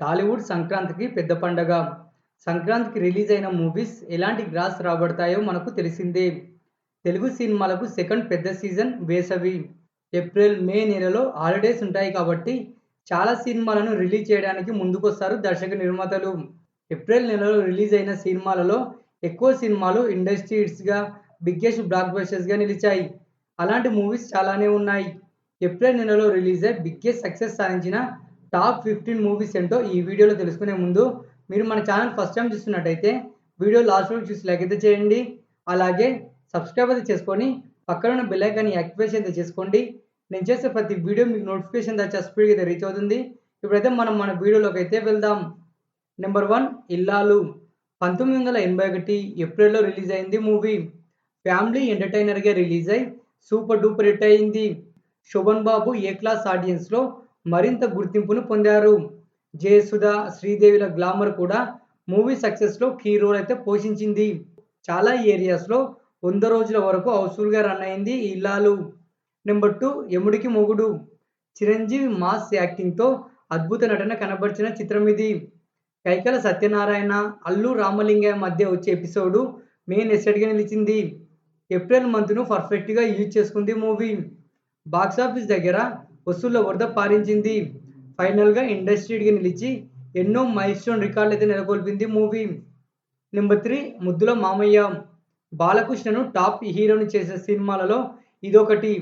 టాలీవుడ్ సంక్రాంతికి పెద్ద పండగ. సంక్రాంతికి రిలీజ్ అయిన మూవీస్ ఎలాంటి గ్రాస్ రాబడతాయో మనకు తెలిసిందే. తెలుగు సినిమాలకు సెకండ్ పెద్ద సీజన్ వేసవి. ఏప్రిల్, మే నెలలో హాలిడేస్ ఉంటాయి కాబట్టి చాలా సినిమాలను రిలీజ్ చేయడానికి ముందుకొస్తారు దర్శక నిర్మాతలు. ఏప్రిల్ నెలలో రిలీజ్ అయిన సినిమాలలో ఎక్కువ సినిమాలు ఇండస్ట్రీ హిట్స్‌గా, బిగ్గెస్ట్ బ్లాక్ బస్టర్స్‌గా నిలిచాయి. అలాంటి మూవీస్ చాలానే ఉన్నాయి. ఏప్రిల్ నెలలో రిలీజ్ అయ్యి బిగ్గెస్ట్ సక్సెస్ సాధించిన టాప్ 15 మూవీస్ ఏంటో ఈ వీడియోలో తెలుసుకునే ముందు మీరు మన ఛానల్ ఫస్ట్ టైం చూస్తున్నట్టయితే వీడియో లాస్ట్ వరకు చూసి లైక్ అయితే చేయండి. అలాగే సబ్స్క్రైబ్ అయితే చేసుకొని పక్కన ఉన్న బెల్ ఐకాన్ని యాక్టివేషన్ అయితే చేసుకోండి. నేను చేసే ప్రతి వీడియో మీకు నోటిఫికేషన్ ద్వారా స్పీడ్‌గా అయితే రీచ్ అవుతుంది. ఇప్పుడైతే మనం మన వీడియోలోకి అయితే వెళ్దాం. నెంబర్ 1 ఇల్లాలు. 1981 ఏప్రిల్‌లో రిలీజ్ అయింది మూవీ. ఫ్యామిలీ ఎంటర్‌టైనర్‌గా రిలీజ్ అయ్యి సూపర్ డూపర్ హిట్ అయింది. శోభన్ బాబు ఏ క్లాస్ ఆడియన్స్‌లో మరింత గుర్తింపును పొందారు. జయసుధ, శ్రీదేవిల గ్లామర్ కూడా మూవీ సక్సెస్‌లో కీ రోల్ అయితే పోషించింది. చాలా ఏరియాస్‌లో 100 రోజుల వరకు హౌస్‌ఫుల్‌గా రన్ అయింది ఈ ఇల్లాలు. నెంబర్ 2 యముడికి మొగుడు. చిరంజీవి మాస్ యాక్టింగ్‌తో అద్భుత నటన కనబరిచిన చిత్రం ఇది. కైకాల సత్యనారాయణ, అల్లు రామలింగయ్య మధ్య వచ్చే ఎపిసోడ్ మెయిన్ ఎసెట్‌గా నిలిచింది. ఏప్రిల్ మంత్‌ను పర్ఫెక్ట్‌గా యూజ్ చేసుకుంది మూవీ. బాక్సాఫీస్ దగ్గర వసూళ్ల వరద పారించింది. ఫైనల్‌గా ఇండస్ట్రీ హిట్‌గా నిలిచి ఎన్నో మైల్‌స్టోన్ రికార్డులైతే నెలకొల్పింది మూవీ. నెంబర్ 3 ముద్దుల మామయ్య. బాలకృష్ణను టాప్ హీరోని చేసే సినిమాలలో ఇదొకటి.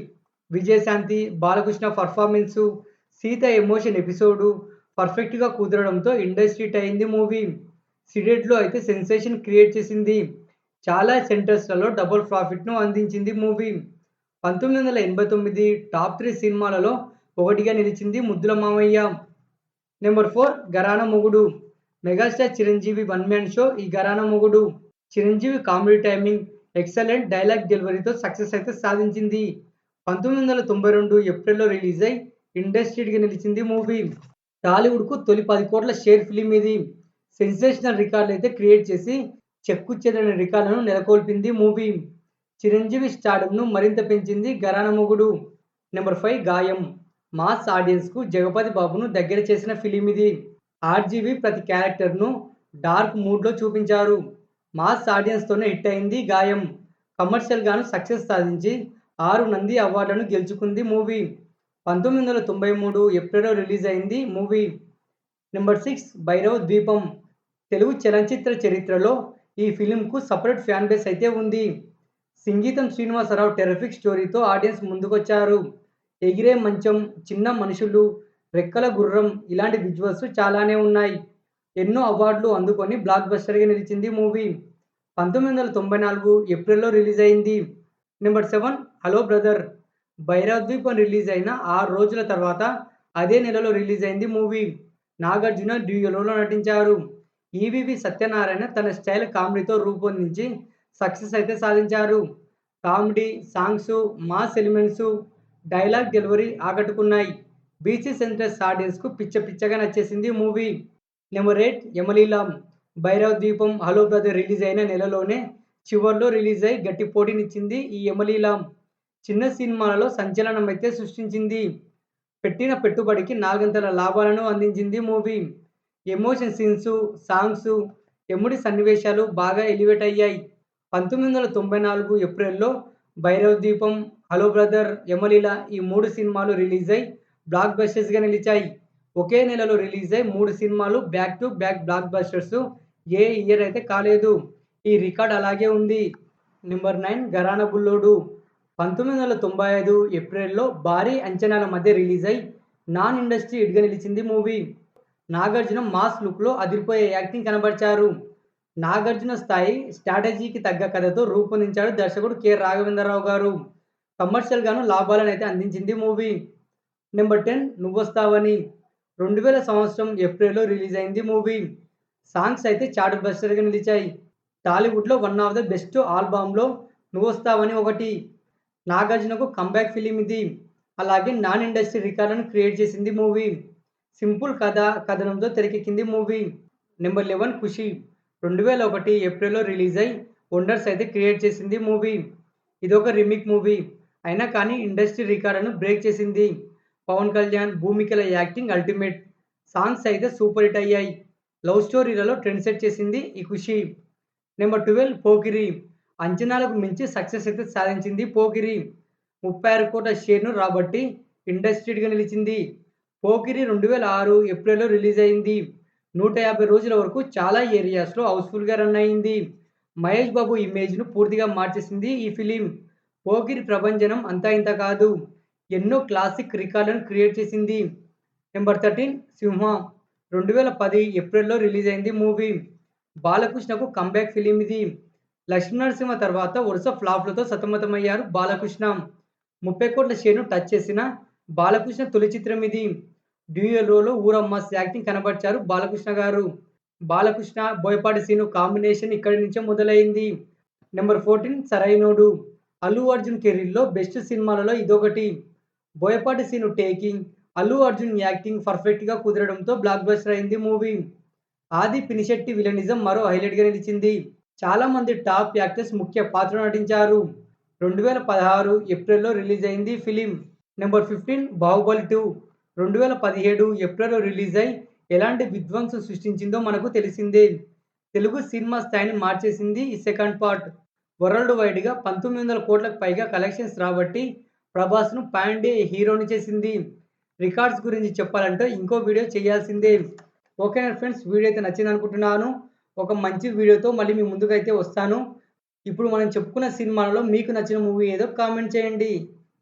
Vijayashanti, Balakrishna performance, Sita emotion episode పర్ఫెక్ట్‌గా కుదరడంతో ఇండస్ట్రీ హిట్ అయింది మూవీ. సీడెడ్‌లో అయితే సెన్సేషన్ క్రియేట్ చేసింది. చాలా సెంటర్స్‌లలో డబుల్ ప్రాఫిట్‌ను అందించింది మూవీ. 1989 టాప్ 3 సినిమాలలో ఒకటిగా నిలిచింది ముద్దుల మామయ్య. Number 4 Gharana Mogudu. Megastar Chiranjeevi one man show ఈ Gharana Mogudu. Chiranjeevi comedy timing, excellent dialogue డెలివరీతో సక్సెస్ అయితే సాధించింది. 1992 ఏప్రిల్‌లో రిలీజ్ అయ్యి ఇండస్ట్రీ హిట్‌గా నిలిచింది మూవీ. టాలీవుడ్‌కు తొలి 10 కోట్ల షేర్ ఫిల్మ్ ఇది. సెన్సేషనల్ రికార్డులు అయితే క్రియేట్ చేసి చెక్కు చెదరని రికార్డులను నెలకొల్పింది మూవీ. చిరంజీవి స్టార్డమ్‌ను మరింత పెంచింది ఘరానా మొగుడు. నెంబర్ 5 గాయం. మాస్ ఆడియన్స్‌కు జగపతి బాబును దగ్గర చేసిన ఫిలిం ఇది. ఆర్‌జీవి ప్రతి క్యారెక్టర్‌ను డార్క్ మూడ్‌లో చూపించారు. మాస్ ఆడియన్స్‌తోనే హిట్ అయింది గాయం. కమర్షియల్‌గాను సక్సెస్ సాధించి 6 నంది అవార్డులను గెలుచుకుంది మూవీ. 1993 ఏప్రిల్‌లో రిలీజ్ అయింది మూవీ. నెంబర్ 6 భైరవ ద్వీపం. తెలుగు చలనచిత్ర చరిత్రలో ఈ ఫిలింకు సెపరేట్ ఫ్యాన్ బేస్ అయితే ఉంది. సంగీతం శ్రీనివాసరావు టెర్రిఫిక్ స్టోరీతో ఆడియన్స్ ముందుకొచ్చారు. ఎగిరే మంచం, చిన్న మనుషులు, రెక్కల గుర్రం ఇలాంటి విజువల్స్ చాలానే ఉన్నాయి. ఎన్నో అవార్డులు అందుకొని బ్లాక్ బస్టర్‌గా నిలిచింది మూవీ. 1994 ఏప్రిల్‌లో రిలీజ్ అయింది. Number 7 hello brother. భైరవ ద్వీపం రిలీజ్ అయిన 6 రోజుల తర్వాత అదే నెలలో రిలీజ్ అయింది మూవీ. నాగార్జున డ్యూయల్‌లో నటించారు. ఈవీవి సత్యనారాయణ తన స్టైల్ కామెడీతో రూపొందించి సక్సెస్ అయితే సాధించారు. Comedy, songs, mass elements, dialogue delivery ఆకట్టుకున్నాయి. బీసీ సెంట్రస్ ఆడియన్స్‌కు పిచ్చగా నచ్చేసింది మూవీ. నెంబర్ 8 యమలీల. భైరవ ద్వీపం, హలో బ్రదర్ రిలీజ్ అయిన నెలలోనే చివర్లో రిలీజ్ అయ్యి గట్టి పోటీనిచ్చింది ఈ యమలీల. చిన్న సినిమాలలో సంచలనం అయితే సృష్టించింది. పెట్టిన పెట్టుబడికి నాలుగంతల లాభాలను అందించింది మూవీ. ఎమోషన్ సీన్స్, సాంగ్స్, ఎముడి సన్నివేశాలు బాగా ఎలివేట్ అయ్యాయి. 1994 ఏప్రిల్‌లో భైరవ ద్వీపం, హలో బ్రదర్, యమలీల ఈ 3 సినిమాలు రిలీజ్ అయ్యి బ్లాక్ బస్టర్స్‌గా నిలిచాయి. ఒకే నెలలో రిలీజ్ అయ్యి 3 సినిమాలు back to back black busters A year అయితే కాలేదు. ఈ రికార్డ్ అలాగే ఉంది. నెంబర్ 9 ఘరానా బుల్లోడు. 1995 ఏప్రిల్‌లో భారీ అంచనాల మధ్య రిలీజ్ అయ్యి నాన్ ఇండస్ట్రీ హిట్‌గా నిలిచింది మూవీ. నాగార్జున మాస్ లుక్‌లో అదిరిపోయే యాక్టింగ్ కనబరిచారు. నాగార్జున స్థాయి స్ట్రాటజీకి తగ్గ కథతో రూపొందించాడు దర్శకుడు కె. రాఘవేంద్రరావు గారు. కమర్షియల్‌గాను లాభాలనైతే అందించింది మూవీ. నెంబర్ 10 నువ్వొస్తావని. 2000 సంవత్సరం ఏప్రిల్‌లో రిలీజ్ అయింది మూవీ. సాంగ్స్ అయితే చార్ట్ బస్టర్‌గా నిలిచాయి. టాలీవుడ్‌లో వన్ ఆఫ్ ద బెస్ట్ ఆల్బమ్‌లో నువ్వొస్తావని ఒకటి. నాగార్జునకు కమ్‌బ్యాక్ ఫిల్మ్ ఇది. అలాగే నాన్ ఇండస్ట్రీ రికార్డులను క్రియేట్ చేసింది మూవీ. సింపుల్ కథ, కథనంతో తెరకెక్కింది మూవీ. నెంబర్ 11 ఖుషి. 2001 ఏప్రిల్‌లో రిలీజ్ అయ్యి వండర్స్ అయితే క్రియేట్ చేసింది మూవీ. ఇదొక రీమేక్ మూవీ. అయినా కానీ ఇండస్ట్రీ రికార్డును బ్రేక్ చేసింది. పవన్ కళ్యాణ్, భూమికల యాక్టింగ్ అల్టిమేట్. సాంగ్స్ అయితే సూపర్ హిట్ అయ్యాయి. లవ్ స్టోరీలలో ట్రెండ్ సెట్ చేసింది ఈ 'ఖుషి'. నెంబర్ 12 'పోకిరి'. అంచనాలకు మించి సక్సెస్ అయితే సాధించింది 'పోకిరి'. 36,00,00,000 షేర్‌ను రాబట్టి ఇండస్ట్రీగా నిలిచింది. 'పోకిరి' 2006 ఏప్రిల్‌లో రిలీజ్ అయింది. 150 రోజుల వరకు చాలా ఏరియాస్‌లో హౌస్‌ఫుల్‌గా రన్ అయింది. మహేష్ బాబు ఇమేజ్‌ను పూర్తిగా మార్చేసింది ఈ ఫిల్మ్. 'పోకిరి' ప్రభంజనం అంతా ఇంతా కాదు. ఎన్నో క్లాసిక్ రికార్డులను క్రియేట్ చేసింది. నెంబర్ 13 'సింహ'. 2010 ఏప్రిల్‌లో రిలీజ్ అయింది మూవీ. బాలకృష్ణకు కమ్‌బ్యాక్ ఫిల్మ్ ఇది. 'లక్ష్మీనరసింహ' తర్వాత వరుస ఫ్లాప్‌లతో సతమతమయ్యారు బాలకృష్ణ. 30,00,00,000 షేర్‌ను టచ్ చేసిన బాలకృష్ణ తొలి చిత్రం ఇది. డ్యూయల్ రోల్‌లో ఊరమ్మాస్ యాక్టింగ్ కనబర్చారు బాలకృష్ణ గారు. బాలకృష్ణ, బోయపాటి సీను కాంబినేషన్ ఇక్కడి నుంచే మొదలైంది. నెంబర్ 14 సరైనోడు. అల్లు అర్జున్ కెరీర్‌లో బెస్ట్ సినిమాలలో ఇదొకటి. బోయపాటి సీను టేకింగ్, అల్లు అర్జున్ యాక్టింగ్ పర్ఫెక్ట్‌గా కుదరడంతో బ్లాక్ బస్టర్ అయింది మూవీ. ఆది పినిశెట్టి విలనిజం మరో హైలైట్‌గా నిలిచింది. చాలా మంది టాప్ యాక్టర్స్ ముఖ్య పాత్రలో నటించారు. 2016 ఏప్రిల్‌లో రిలీజ్ అయింది ఈ ఫిల్మ్. నెంబర్ 15 బాహుబలి 2. 2017 ఏప్రిల్‌లో రిలీజ్ అయి ఎలాంటి విధ్వంసం సృష్టించిందో మనకు తెలిసిందే. తెలుగు సినిమా స్థాయిని మార్చేసింది ఈ సెకండ్ పార్ట్. వరల్డ్ వైడ్‌గా 1900,00,00,000కు పైగా కలెక్షన్స్ రాబట్టి ప్రభాస్‌ను పాన్ ఇండియా హీరోని చేసింది. రికార్డ్స్ గురించి చెప్పాలంటే ఇంకో వీడియో చేయాల్సిందే. ఓకేనా ఫ్రెండ్స్, వీడియో అయితే నచ్చిందనుకుంటున్నాను. ఒక మంచి వీడియోతో మళ్ళీ మీ ముందుకైతే వస్తాను. ఇప్పుడు మనం చెప్పుకున్న సినిమాలలో మీకు నచ్చిన మూవీ ఏదో కామెంట్ చేయండి.